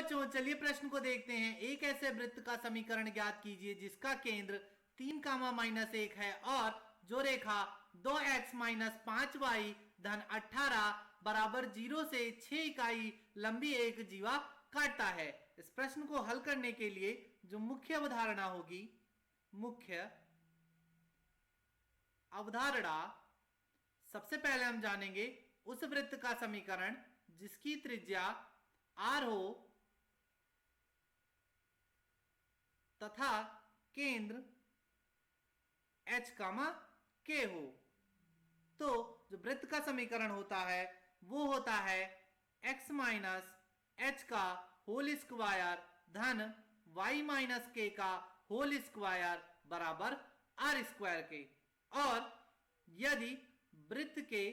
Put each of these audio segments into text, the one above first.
बच्चों चलिए प्रश्न को देखते हैं। एक ऐसे वृत्त का समीकरण ज्ञात कीजिए जिसका केंद्र 3, -1 है और जो रेखा 2x-5y धन 18 बराबर 0 से 6 इकाई लंबी एक जीवा काटता है। इस प्रश्न को हल करने के लिए जो मुख्य अवधारणा होगी, मुख्य अवधारणा सबसे पहले हम जानेंगे उस वृत्त का समीकरण जिसकी त्रिज्या r हो तथा केंद्र h, k हो। तो जो वृत्त का समीकरण होता है वो होता है x माइनस एच का होल स्क्वायर धन y माइनस के का होल स्क्वायर बराबर r स्क्वायर के। और यदि वृत्त के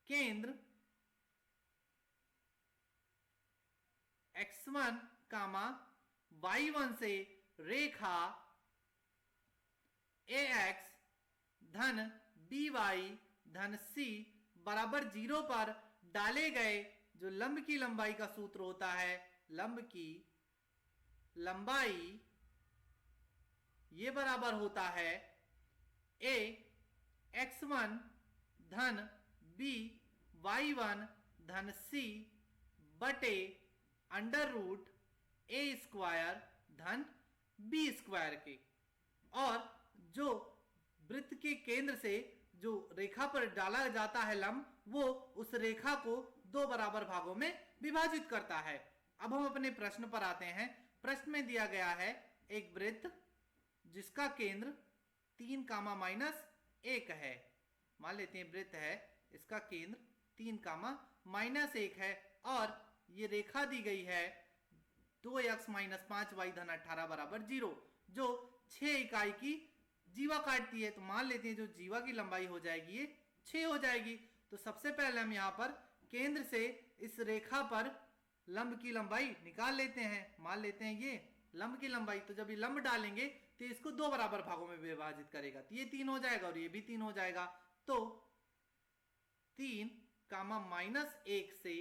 केंद्र x1, y1 से रेखा ax धन by धन c बराबर 0 पर डाले गए जो लंब की लंबाई का सूत्र होता है, लंब की लंबाई ये बराबर होता है a x1 धन b y1 धन c बटे अंडर रूट ए स्क्वायर धन बी स्क्वायर के। और जो वृत्त के केंद्र से जो रेखा पर डाला जाता है लंब, वो उस रेखा को दो बराबर भागों में विभाजित करता है। अब हम अपने प्रश्न पर आते हैं। प्रश्न में दिया गया है एक वृत्त जिसका केंद्र 3, है। मान लेते हैं वृत्त है, इसका केंद्र 3, -1 है और ये रेखा दी गई है 2x-5y धन 18 बराबर 0 जो 6 इकाई की जीवा काटती है। तो मान लेते हैं जो जीवा की लंबाई हो जाएगी ये 6 हो जाएगी। तो सबसे पहले हम यहाँ पर केंद्र से इस रेखा पर लंब की लंबाई निकाल लेते हैं। मान लेते हैं ये लंब की लंबाई, तो जब ये लंब डालेंगे तो इसको दो बराबर भागों में विभाजित करेगा, तो ये 3 हो जाएगा और ये भी 3 हो जाएगा। तो 3, -1 से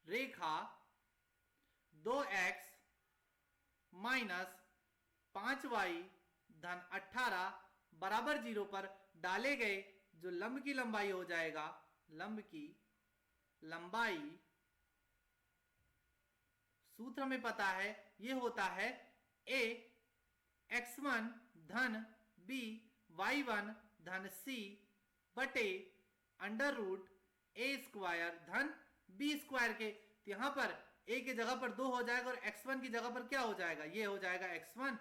रेखा 2x माइनस 5y धन 18 बराबर 0 पर डाले गए जो लंब की लंबाई हो जाएगा, लंब की लंबाई सूत्र हमें पता है ये होता है a x1 धन b y1 धन c बटे अंडर रूट ए स्क्वायर धन बी स्क्वायर के। तो यहां पर a की जगह पर 2 हो जाएगा और x1 की जगह पर क्या हो जाएगा, ये हो जाएगा x1,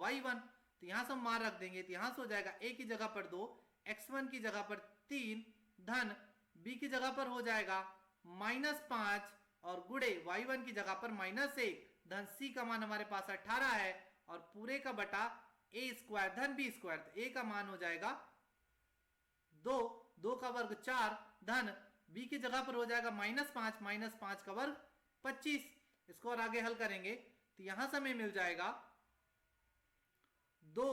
y1। तो यहां से हम मान रख देंगे, तो यहां से हो जाएगा a की जगह पर 2, x1 की जगह पर 3 धन b की जगह पर हो जाएगा -5 और गुड़े y1 की जगह पर -1 धन c का मान हमारे पास 18 है और पूरे का बटा a स्क्वायर धन b स्क्वायर। तो a का मान हो जाएगा 2 का वर्ग 4 धन b की जगह पर हो जाएगा -5 का वर्ग 25। इसको और आगे हल करेंगे तो यहां से हमें मिल जाएगा 2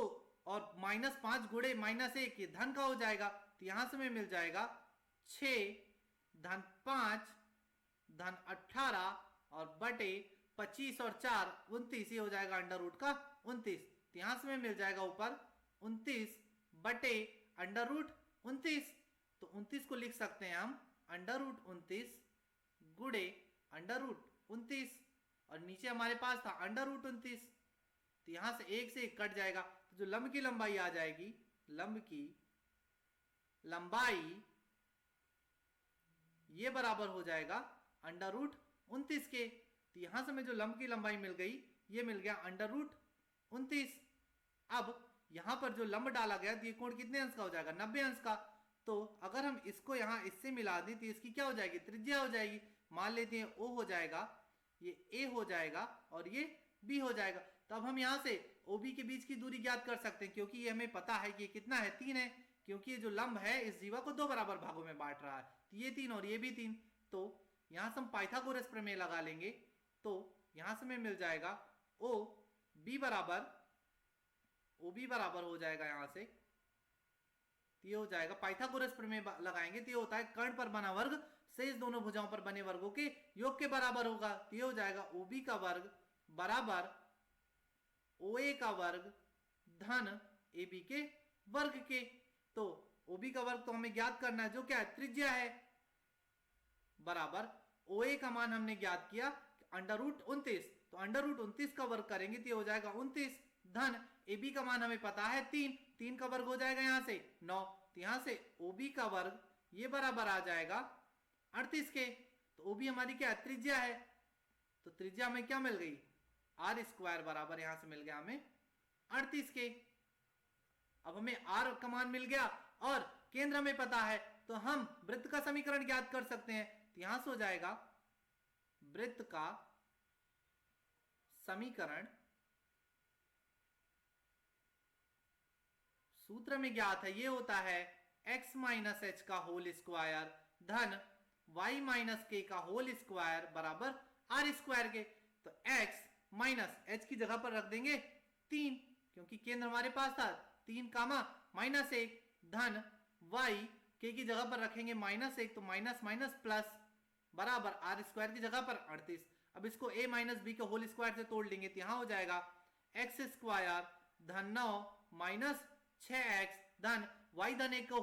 और -5 गुड़े -1 ये धन का हो जाएगा। तो यहां से हमें मिल जाएगा 6 धन 5 धन 18 और बटे 25 और 4 29, ये हो जाएगा अंडर रूट का 29। तो यहां से हमें मिल जाएगा ऊपर 29 बटे अंडर रूट 29। तो 29 को लिख सकते हैं हम अंडर रूट 29 गुड़े अंडर रूट 29 और नीचे हमारे पास था अंडर रूट 29। तो यहां से 1 से 1 कट जाएगा, तो जो लंब की लंबाई आ जाएगी, लंब की लंबाई ये बराबर हो जाएगा अंडर रूट 29 के। तो यहां से हमें जो लंब की लंबाई मिल गई ये मिल गया अंडर रूट 29। अब यहां पर जो लंब डाला गया तो ये कोण कितने अंश का हो जाएगा, 90 अंश का। तो अगर हम इसको यहां इससे मिला दें तो इसकी क्या हो जाएगी, त्रिज्या हो जाएगी। मान लेते हैं O हो जाएगा, ये A हो जाएगा और ये B हो जाएगा। तो अब हम यहां से OB के बीच की दूरी ज्ञात कर सकते हैं, क्योंकि ये हमें पता है कि ये कितना है, 3 है, क्योंकि ये जो लंब है इस जीवा को दो बराबर भागों में बांट रहा है। तो ये 3 और ये भी 3। तो यहां से हम पाइथागोरस प्रमेय लगा लेंगे। तो यहां से हमें मिल जाएगा OB बराबर हो जाएगा यहां से, तो ये हो जाएगा पाइथागोरस प्रमेय लगाएंगे तो ये होता है कर्ण पर बना वर्ग शेष दोनों भुजाओं पर बने वर्गों के योग के बराबर होगा। तो ये हो जाएगा OB का वर्ग बराबर OA का वर्ग धन AB के वर्ग के। तो OB का वर्ग तो हमें ज्ञात करना है, जो क्या है, त्रिज्या है, बराबर OA का मान हमने ज्ञात किया √29, तो √29 का वर्ग करेंगे तो ये हो जाएगा 29 धन AB का मान हमें पता है 3 का वर्ग हो जाएगा यहाँ से 9, तो यहाँ से OB का वर्ग ये बराबर आ जाएगा 38 के। तो OB हमारी क्या है, त्रिज्या है, तो त्रिज्या में क्या मिल गई, r² बराबर यहाँ से मिल गया हमें 38 के। अब हमें r का मान मिल गया और केंद्र हमें पता है, तो हम वृत्त का समीकरण ज्ञात कर सकते हैं। तो यहां से हो जाएगा वृत्त का समीकरण सूत्र में ज्ञात है, ये होता है x माइनस h का होल स्क्वायर धन y माइनस k का होल स्क्वायर बराबर r² के। तो x माइनस h की जगह पर रख देंगे 3, क्योंकि केंद्र हमारे पास था, 3 कामा -1 धन y k की जगह पर रखेंगे -1, तो माइनस माइनस प्लस बराबर r² की जगह पर 38। अब इसको a माइनस b के होल स्क्वायर से तोड़ लेंगे, तो यहां हो जाएगा x² धन 9 माइनस 6x धन y धन 1 को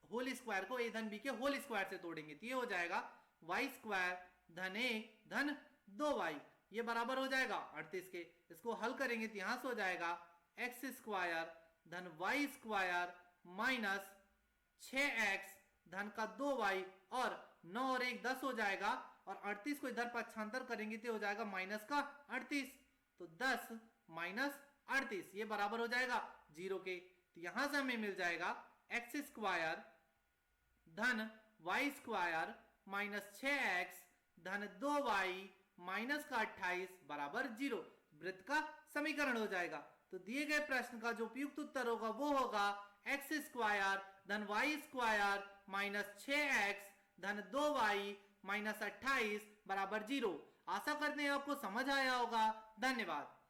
होल स्क्वायर को a धन b के होल स्क्वायर से तोड़ेंगे, तो ये हो जाएगा y² धन 1 धन 2y, ये बराबर हो जाएगा 38 के। इसको हल करेंगे तो यहां से हो जाएगा x² धन y² माइनस 6x धन का 2y और 9 और 1 10 हो जाएगा, और 38 को इधर पक्षांतर करेंगे तो हो जाएगा माइनस का 38, तो 10 माइनस 38 ये बराबर हो जाएगा 0 के। तो यहां से हमें मिल जाएगा x² धन y² माइनस 6x धन 2y माइनस का 28 बराबर 0, वृत्त का समीकरण हो जाएगा। तो दिए गए प्रश्न का जो उपयुक्त उत्तर होगा वो होगा x² धन y² माइनस 6x धन 2y माइनस 28 बराबर 0। आशा करते हैं आपको समझ आया होगा। धन्यवाद।